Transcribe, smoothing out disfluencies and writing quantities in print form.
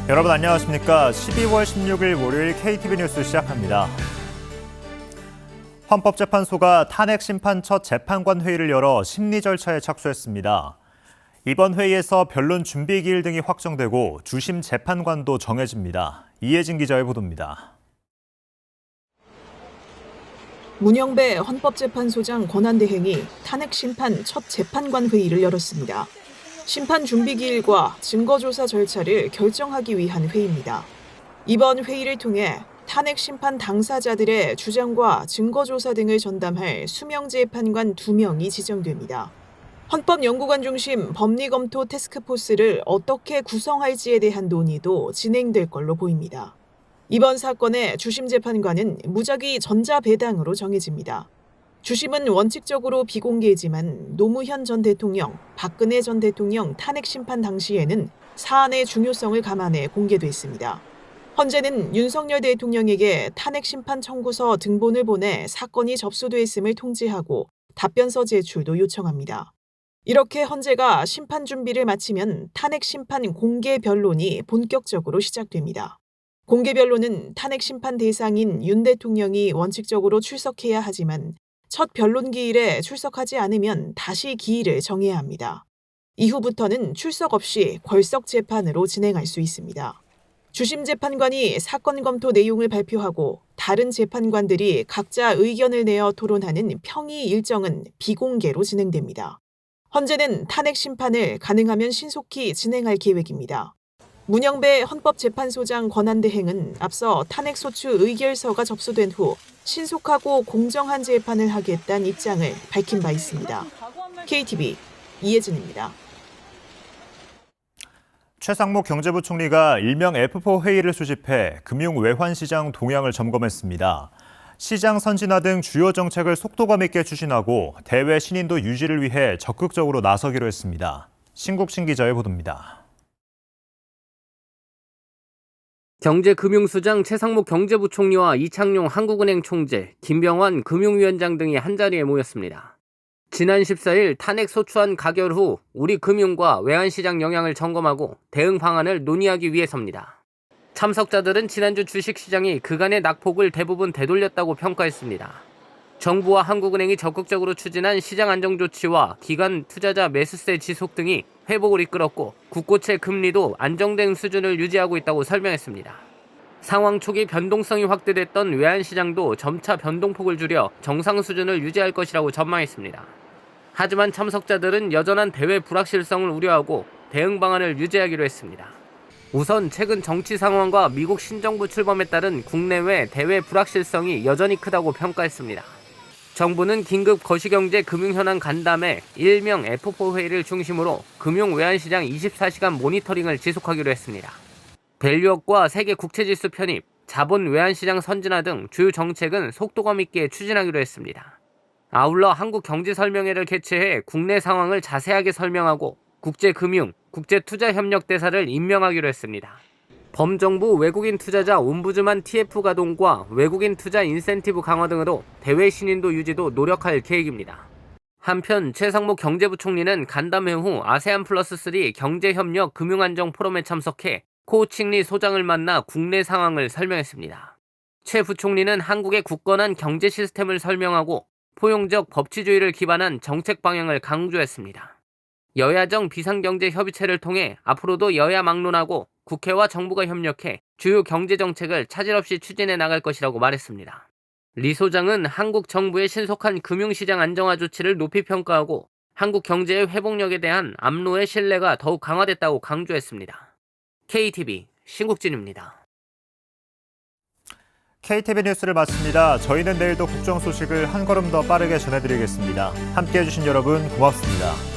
여러분 안녕하십니까? 12월 16일 월요일 KTV 뉴스 시작합니다. 헌법재판소가 탄핵 심판 첫 재판관 회의를 열어 심리 절차에 착수했습니다. 이번 회의에서 변론 준비 기일 등이 확정되고 주심 재판관도 정해집니다. 이혜진 기자의 보도입니다. 문영배 헌법재판소장 권한대행이 탄핵 심판 첫 재판관 회의를 열었습니다. 심판 준비 기일과 증거조사 절차를 결정하기 위한 회의입니다. 이번 회의를 통해 탄핵 심판 당사자들의 주장과 증거조사 등을 전담할 수명재판관 2명이 지정됩니다. 헌법연구관 중심 법리검토 태스크포스를 어떻게 구성할지에 대한 논의도 진행될 걸로 보입니다. 이번 사건의 주심 재판관은 무작위 전자배당으로 정해집니다. 주심은 원칙적으로 비공개지만 노무현 전 대통령, 박근혜 전 대통령 탄핵 심판 당시에는 사안의 중요성을 감안해 공개됐습니다. 헌재는 윤석열 대통령에게 탄핵 심판 청구서 등본을 보내 사건이 접수됐음을 통지하고 답변서 제출도 요청합니다. 이렇게 헌재가 심판 준비를 마치면 탄핵 심판 공개 변론이 본격적으로 시작됩니다. 공개 변론은 탄핵 심판 대상인 윤 대통령이 원칙적으로 출석해야 하지만 첫 변론 기일에 출석하지 않으면 다시 기일을 정해야 합니다. 이후부터는 출석 없이 궐석 재판으로 진행할 수 있습니다. 주심 재판관이 사건 검토 내용을 발표하고 다른 재판관들이 각자 의견을 내어 토론하는 평의 일정은 비공개로 진행됩니다. 헌재는 탄핵 심판을 가능하면 신속히 진행할 계획입니다. 문영배 헌법재판소장 권한대행은 앞서 탄핵소추 의결서가 접수된 후 신속하고 공정한 재판을 하겠다는 입장을 밝힌 바 있습니다. KTV 이혜진입니다. 최상목 경제부 총리가 일명 F4 회의를 수집해 금융 외환시장 동향을 점검했습니다. 시장 선진화 등 주요 정책을 속도감 있게 추진하고 대외 신인도 유지를 위해 적극적으로 나서기로 했습니다. 신국신 기자의 보도입니다. 경제금융수장 최상목 경제부총리와 이창용 한국은행 총재, 김병환 금융위원장 등이 한자리에 모였습니다. 지난 14일 탄핵 소추안 가결 후 우리 금융과 외환시장 영향을 점검하고 대응 방안을 논의하기 위해서입니다. 참석자들은 지난주 주식시장이 그간의 낙폭을 대부분 되돌렸다고 평가했습니다. 정부와 한국은행이 적극적으로 추진한 시장 안정 조치와 기관 투자자 매수세 지속 등이 회복을 이끌었고 국고채 금리도 안정된 수준을 유지하고 있다고 설명했습니다. 상황 초기 변동성이 확대됐던 외환시장도 점차 변동폭을 줄여 정상 수준을 유지할 것이라고 전망했습니다. 하지만 참석자들은 여전한 대외 불확실성을 우려하고 대응 방안을 유지하기로 했습니다. 우선 최근 정치 상황과 미국 신정부 출범에 따른 국내외 대외 불확실성이 여전히 크다고 평가했습니다. 정부는 긴급 거시경제 금융현안 간담회 일명 F4 회의를 중심으로 금융 외환시장 24시간 모니터링을 지속하기로 했습니다. 밸류업과 세계 국채지수 편입, 자본 외환시장 선진화 등 주요 정책은 속도감 있게 추진하기로 했습니다. 아울러 한국경제설명회를 개최해 국내 상황을 자세하게 설명하고 국제금융, 국제투자협력대사를 임명하기로 했습니다. 범정부 외국인 투자자 옴부즈만 TF 가동과 외국인 투자 인센티브 강화 등으로 대외 신인도 유지도 노력할 계획입니다. 한편 최상목 경제부총리는 간담회 후 아세안 플러스 3 경제협력 금융안정 포럼에 참석해 코우칭리 소장을 만나 국내 상황을 설명했습니다. 최 부총리는 한국의 굳건한 경제 시스템을 설명하고 포용적 법치주의를 기반한 정책 방향을 강조했습니다. 여야정 비상경제협의체를 통해 앞으로도 여야 막론하고 국회와 정부가 협력해 주요 경제정책을 차질 없이 추진해 나갈 것이라고 말했습니다. 리 소장은 한국 정부의 신속한 금융시장 안정화 조치를 높이 평가하고 한국 경제의 회복력에 대한 암로의 신뢰가 더욱 강화됐다고 강조했습니다. KTV 신국진입니다. KTV 뉴스를 마칩니다. 저희는 내일도 국정 소식을 한 걸음 더 빠르게 전해드리겠습니다. 함께해 주신 여러분 고맙습니다.